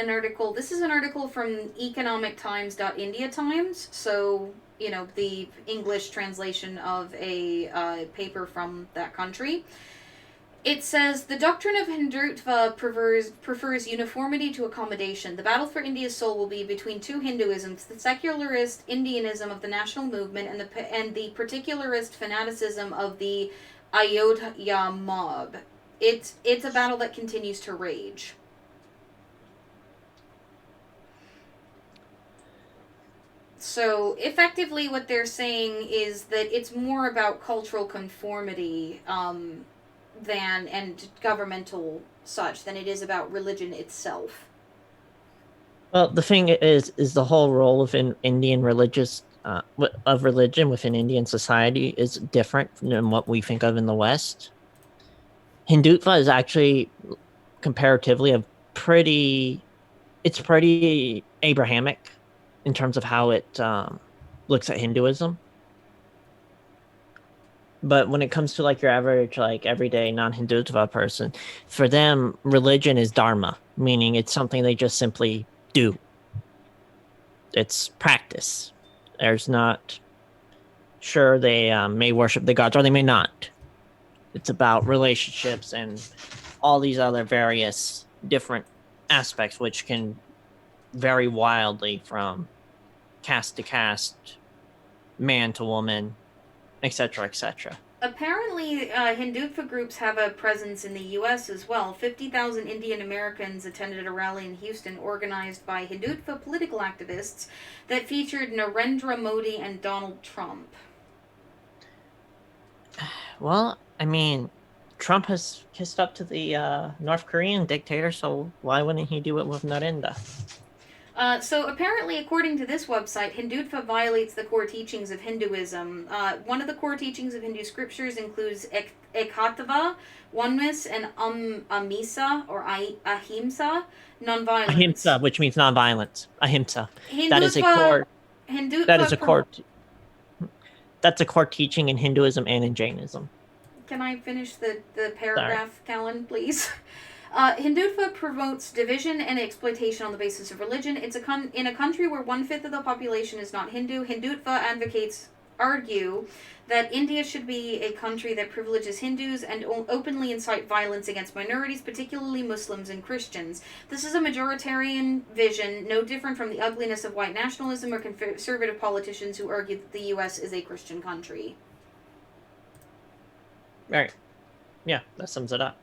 this is an article from economictimes.india times, so, the English translation of a paper from that country. It says, the doctrine of Hindutva prefers uniformity to accommodation. The battle for India's soul will be between two Hinduisms, the secularist Indianism of the national movement and the particularist fanaticism of the Ayodhya mob. It's a battle that continues to rage. So, effectively, what they're saying is that it's more about cultural conformity and governmental such than it is about religion itself. Well, the thing is the whole role of Indian religion within Indian society is different than what we think of in the West. Hindutva is actually comparatively pretty Abrahamic in terms of how it looks at Hinduism. But when it comes to like your average, like everyday non-Hindutva person, for them, religion is dharma. meaning it's something they just simply do. It's practice. There's not, sure, they may worship the gods or they may not. It's about relationships and all these other various different aspects, which can vary wildly from caste to caste, man to woman, etc., etc. Apparently, Hindutva groups have a presence in the U.S. as well. 50,000 Indian Americans attended a rally in Houston organized by Hindutva political activists that featured Narendra Modi and Donald Trump. Well, I mean, Trump has kissed up to the North Korean dictator, so why wouldn't he do it with Narendra? So apparently, according to this website, Hindutva violates the core teachings of Hinduism. One of the core teachings of Hindu scriptures includes Ekatva, oneness, and Amisa, or Ahimsa, nonviolence. Ahimsa, which means nonviolence. Ahimsa. Hindutva, that is a core. Hindutva That is a core. That's a core teaching in Hinduism and in Jainism. Can I finish the paragraph, Calon, please? Hindutva promotes division and exploitation on the basis of religion. It's in a country where 1/5 of the population is not Hindu. Hindutva advocates argue that India should be a country that privileges Hindus and openly incite violence against minorities, particularly Muslims and Christians. This is a majoritarian vision, no different from the ugliness of white nationalism or conservative politicians who argue that the U.S. is a Christian country. Right. Yeah, that sums it up.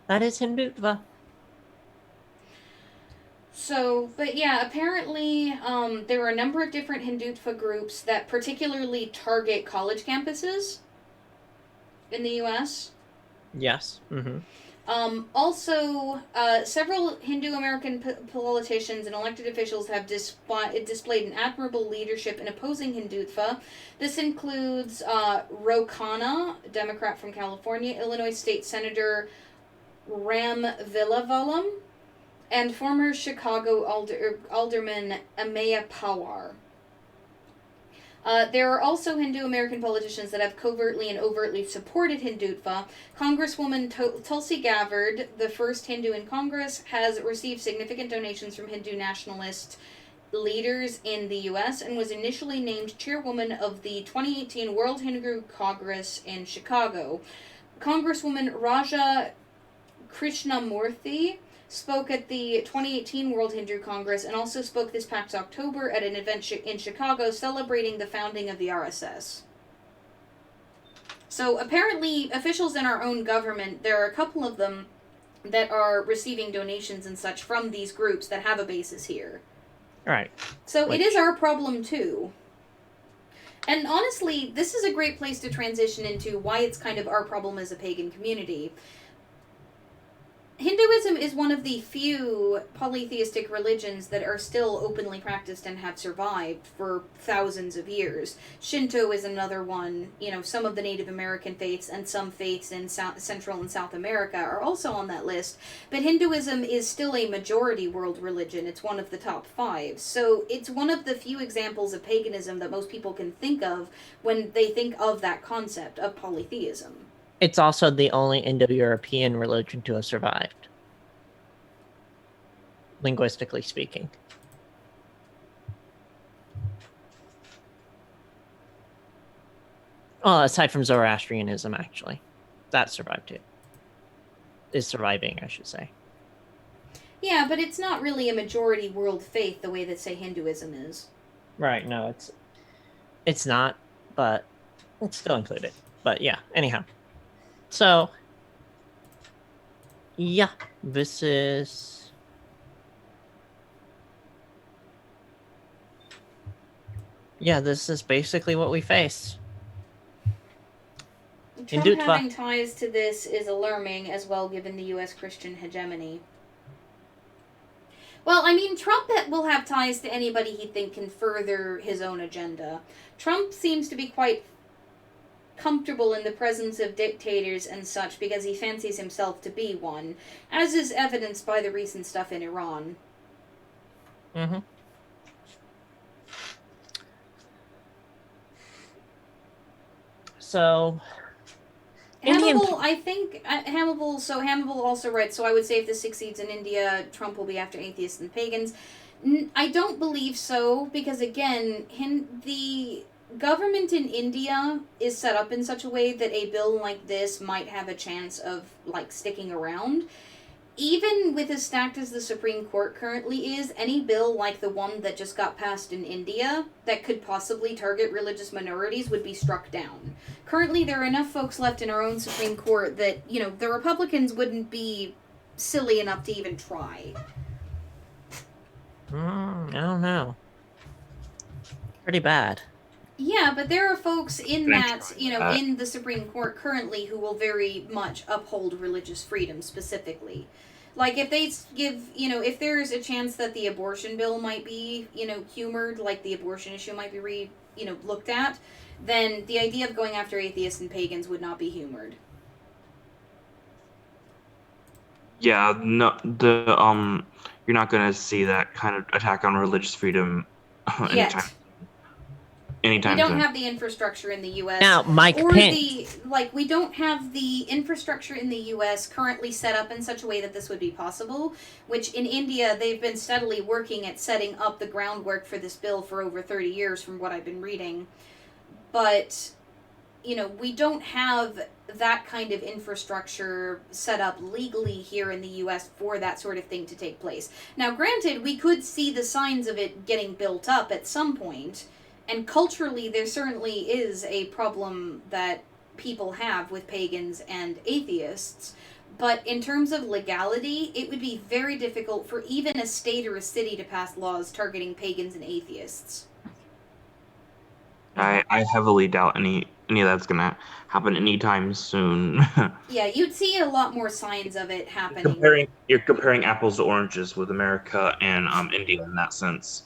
That is Hindutva. So, but yeah, apparently there are a number of different Hindutva groups that particularly target college campuses in the U.S. Yes. Mm-hmm. Also, several Hindu American politicians and elected officials have displayed an admirable leadership in opposing Hindutva. This includes Ro Khanna, Democrat from California, Illinois State Senator Ram Villavalam, and former Chicago Alderman Amaya Pawar. There are also Hindu American politicians that have covertly and overtly supported Hindutva. Congresswoman Tulsi Gabbard, the first Hindu in Congress, has received significant donations from Hindu nationalist leaders in the U.S. and was initially named chairwoman of the 2018 World Hindu Congress in Chicago. Congresswoman Raja Krishnamurthy spoke at the 2018 World Hindu Congress and also spoke this past October at an event in Chicago celebrating the founding of the RSS. So apparently officials in our own government, there are a couple of them that are receiving donations and such from these groups that have a basis here. Right. So it is our problem too. And honestly, this is a great place to transition into why it's kind of our problem as a pagan community. Hinduism is one of the few polytheistic religions that are still openly practiced and have survived for thousands of years. Shinto is another one. You know, some of the Native American faiths and some faiths in Central and South America are also on that list. But Hinduism is still a majority world religion. It's one of the top 5. So it's one of the few examples of paganism that most people can think of when they think of that concept of polytheism. It's also the only Indo-European religion to have survived, linguistically speaking. Well, aside from Zoroastrianism, actually. That survived too. Is surviving, I should say. Yeah, but it's not really a majority world faith the way that, say, Hinduism is. Right, no, it's not, but it's still included. But yeah, anyhow. So, yeah, this is... Yeah, this is basically what we face. Trump Hindutva. having ties to this is alarming as well, given the U.S. Christian hegemony. Well, I mean, Trump will have ties to anybody he thinks can further his own agenda. Trump seems to be quite comfortable in the presence of dictators and such because he fancies himself to be one, as is evidenced by the recent stuff in Iran. Mm-hmm. So, Indian. Hannibal, I think Hannibal also writes. So I would say if this succeeds in India, Trump will be after atheists and pagans. I don't believe so because again, the government in India is set up in such a way that a bill like this might have a chance of like sticking around. Even with as stacked as the Supreme Court currently is, any bill like the one that just got passed in India that could possibly target religious minorities would be struck down. Currently, there are enough folks left in our own Supreme Court that, you know, the Republicans wouldn't be silly enough to even try. I don't know. Pretty bad. Yeah, but there are folks in that, you know, that. in the Supreme Court currently who will very much uphold religious freedom specifically. Like, if they give, you know, if there's a chance that the abortion bill might be, you know, humored, like the abortion issue might be looked at, then the idea of going after atheists and pagans would not be humored. Yeah, no, you're not gonna see that kind of attack on religious freedom anytime Yet. We don't soon. have the infrastructure in the U.S. Now, Mike Pence. We don't have the infrastructure in the U.S. currently set up in such a way that this would be possible, which in India, they've been steadily working at setting up the groundwork for this bill for over 30 years from what I've been reading. But, you know, we don't have that kind of infrastructure set up legally here in the U.S. for that sort of thing to take place. Now, granted, we could see the signs of it getting built up at some point. And culturally, there certainly is a problem that people have with pagans and atheists. But in terms of legality, it would be very difficult for even a state or a city to pass laws targeting pagans and atheists. I heavily doubt any of that's gonna happen anytime soon. Yeah, you'd see a lot more signs of it happening. You're comparing apples to oranges with America and India in that sense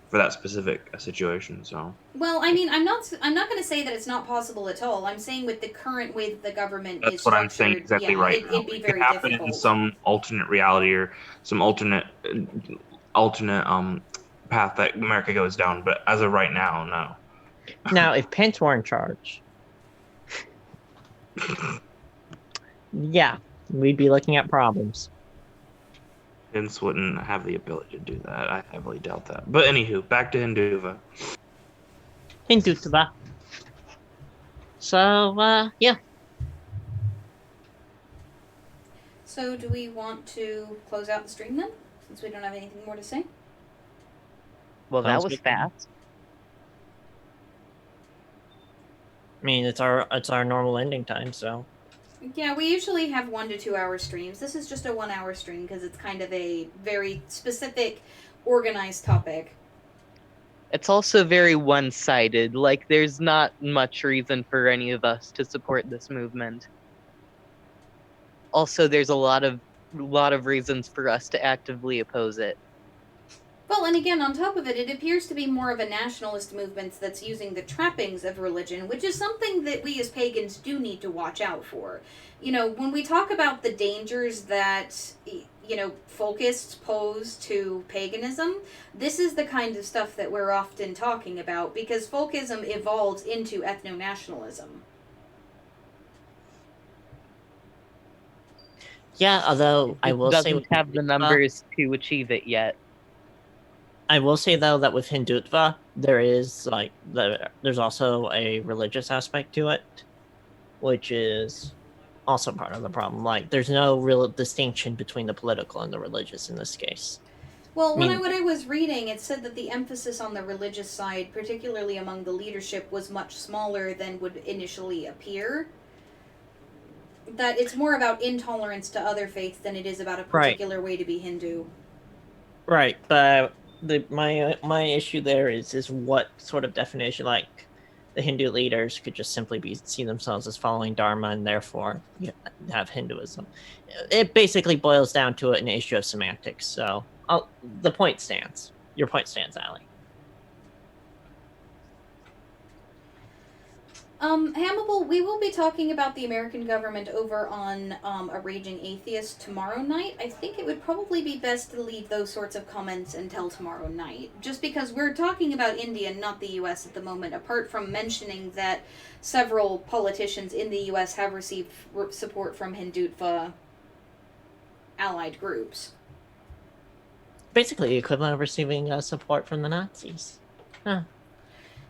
for that specific situation. So. Well, I mean, I'm not going to say that it's not possible at all. I'm saying with the current way that the government That's is what structured, I'm saying exactly right now. It'd be It very could happen difficult. in some alternate reality or some alternate path that America goes down, but as of right now, no. Now, if Pence were in charge, yeah, we'd be looking at problems. Pence wouldn't have the ability to do that. I heavily doubt that. But anywho, back to Hindutva. Hindutva. So, yeah. So, do we want to close out the stream then, since we don't have anything more to say? Well, that Sounds was good. fast. I mean, it's our normal ending time, so. Yeah, we usually have 1 to 2 hour streams. This is just a 1 hour stream because it's kind of a very specific, organized topic. It's also very one-sided. Like, there's not much reason for any of us to support this movement. Also, there's a lot of reasons for us to actively oppose it. Well, and again, on top of it, it appears to be more of a nationalist movement that's using the trappings of religion, which is something that we as pagans do need to watch out for. You know, when we talk about the dangers that, you know, folkists pose to paganism, this is the kind of stuff that we're often talking about, because folkism evolves into ethno-nationalism. Yeah, although I will say... doesn't have the numbers to achieve it yet. I will say, though, that with Hindutva, there's also a religious aspect to it, which is also part of the problem. Like, there's no real distinction between the political and the religious in this case. Well, when I was reading, it said that the emphasis on the religious side, particularly among the leadership, was much smaller than would initially appear. That it's more about intolerance to other faiths than it is about a particular way to be Hindu. Right, but my issue there is what sort of definition, like the Hindu leaders could just simply see themselves as following Dharma and therefore have Hinduism. It basically boils down to an issue of semantics. So the point stands. Your point stands, Ali. Hannibal, we will be talking about the American government over on A Raging Atheist tomorrow night. I think it would probably be best to leave those sorts of comments until tomorrow night, just because we're talking about India, not the U.S. at the moment, apart from mentioning that several politicians in the U.S. have received support from Hindutva allied groups. Basically, the equivalent of receiving support from the Nazis. Huh.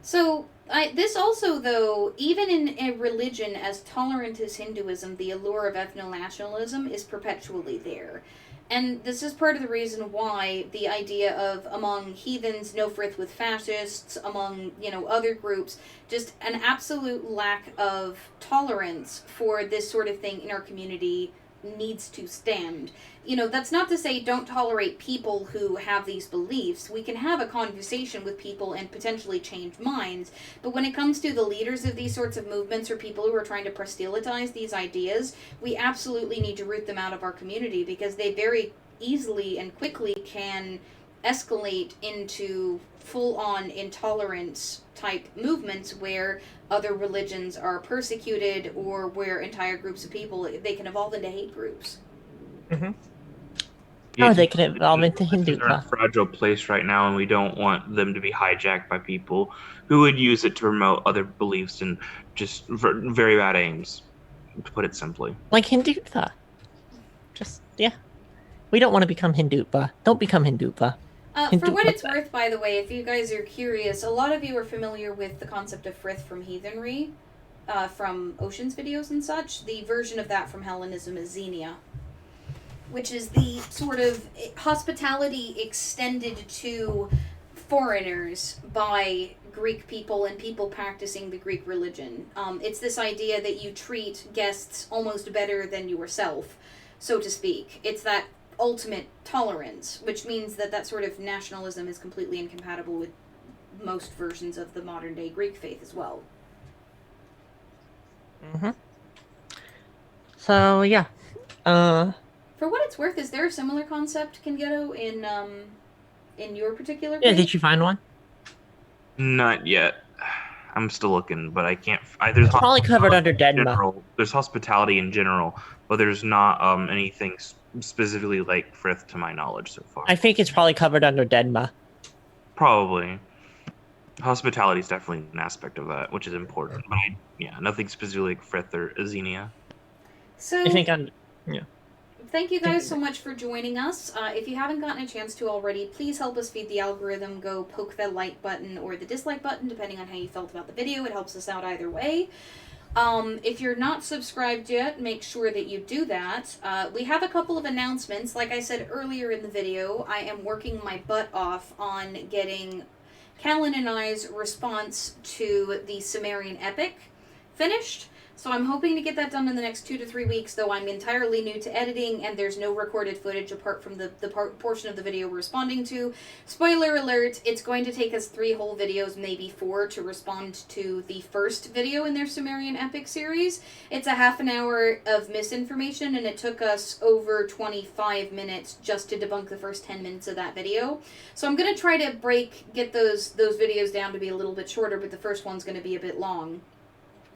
So, this also, though, even in a religion as tolerant as Hinduism, the allure of ethno-nationalism is perpetually there. And this is part of the reason why the idea of, among heathens, no frith with fascists, among, other groups, just an absolute lack of tolerance for this sort of thing in our community needs to stand. That's not to say don't tolerate people who have these beliefs. We can have a conversation with people and potentially change minds, but when it comes to the leaders of these sorts of movements or people who are trying to proselytize these ideas, we absolutely need to root them out of our community, because they very easily and quickly can escalate into full-on intolerance type movements where other religions are persecuted, or where entire groups of people, they can evolve into hate groups. Mm-hmm. Or they could evolve into They're in a Hindutva. fragile place right now, and we don't want them to be hijacked by people who would use it to promote other beliefs and just very bad aims, to put it simply. Like Hindutva. Yeah. We don't want to become Hindutva. Don't become Hindutva. For what it's worth, by the way, if you guys are curious, a lot of you are familiar with the concept of frith from heathenry, from Ocean's videos and such. The version of that from Hellenism is xenia, which is the sort of hospitality extended to foreigners by Greek people and people practicing the Greek religion. It's this idea that you treat guests almost better than yourself, so to speak. It's that ultimate tolerance, which means that sort of nationalism is completely incompatible with most versions of the modern day Greek faith as well. Mm-hmm. So, yeah. For what it's worth, is there a similar concept, Cingeto, in your particular Yeah, faith? did you find one? Not yet. I'm still looking, but I can't. It's probably covered under Denma. There's hospitality in general, but there's not anything specifically like frith to my knowledge so far. I think it's probably covered under Denma. Probably. Hospitality is definitely an aspect of that, which is important. But nothing specifically like frith or xenia. So, I think thank you guys so much for joining us. If you haven't gotten a chance to already, please help us feed the algorithm. Go poke the like button or the dislike button, depending on how you felt about the video. It helps us out either way. If you're not subscribed yet, make sure that you do that. We have a couple of announcements. Like I said earlier in the video, I am working my butt off on getting Calon and I's response to the Sumerian epic finished. So I'm hoping to get that done in the next 2 to 3 weeks, though I'm entirely new to editing, and there's no recorded footage apart from the portion of the video we're responding to. Spoiler alert, it's going to take us 3 whole videos, maybe 4, to respond to the first video in their Sumerian epic series. It's a half an hour of misinformation, and it took us over 25 minutes just to debunk the first 10 minutes of that video. So I'm going to try to get those videos down to be a little bit shorter, but the first one's going to be a bit long.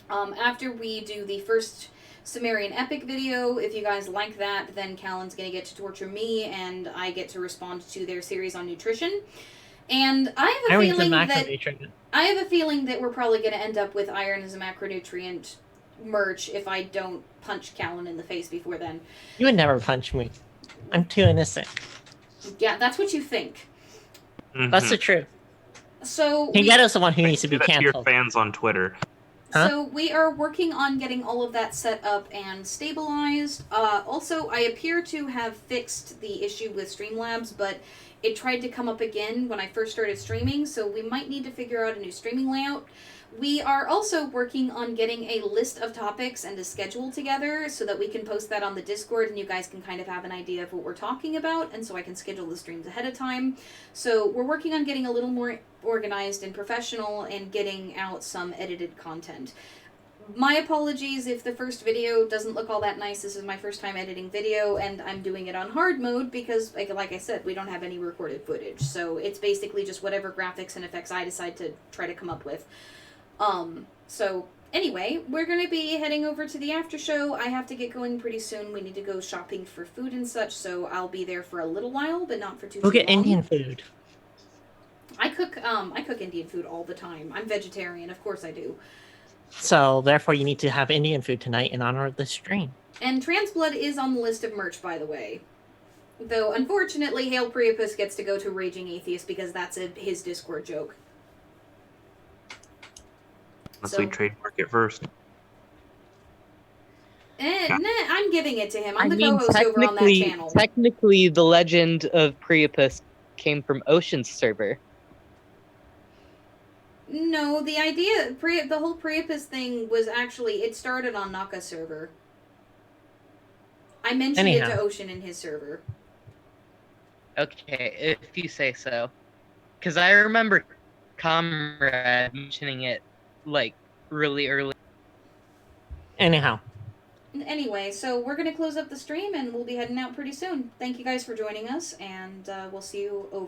After we do the first Sumerian epic video, if you guys like that, then Calon's going to get to torture me, and I get to respond to their series on nutrition. And I have a feeling that we're probably going to end up with iron as a macronutrient merch if I don't punch Calon in the face before then. You would never punch me. I'm too innocent. Yeah, that's what you think. Mm-hmm. That's the truth. So Cingeto's the one who needs to be That to canceled. your fans on Twitter. Huh? So we are working on getting all of that set up and stabilized. Also, I appear to have fixed the issue with Streamlabs, but it tried to come up again when I first started streaming, so we might need to figure out a new streaming layout. We are also working on getting a list of topics and a schedule together so that we can post that on the Discord and you guys can kind of have an idea of what we're talking about, and so I can schedule the streams ahead of time. So we're working on getting a little more organized and professional and getting out some edited content. My apologies if the first video doesn't look all that nice. This is my first time editing video, and I'm doing it on hard mode because, like I said, we don't have any recorded footage. So it's basically just whatever graphics and effects I decide to try to come up with. So Anyway, we're going to be heading over to the after show. I have to get going pretty soon. We need to go shopping for food and such, so I'll be there for a little while, but not for too We'll get long. Indian food. I cook Indian food all the time. I'm vegetarian, of course I do. So, therefore, you need to have Indian food tonight in honor of the stream. And Transblood is on the list of merch, by the way. Though, unfortunately, Hail Priapus gets to go to Raging Atheist because that's his Discord joke. Unless we trademark it first. Nah, I'm giving it to him. I'm the co-host over on that channel. Technically, the legend of Priapus came from Ocean's server. No, the idea, the whole Priapus thing was actually, it started on Naka's server. I mentioned it to Ocean in his server. Okay, if you say so. Because I remember Comrade mentioning it, like, really early. Anyhow. Anyway, so we're going to close up the stream and we'll be heading out pretty soon. Thank you guys for joining us, and we'll see you over.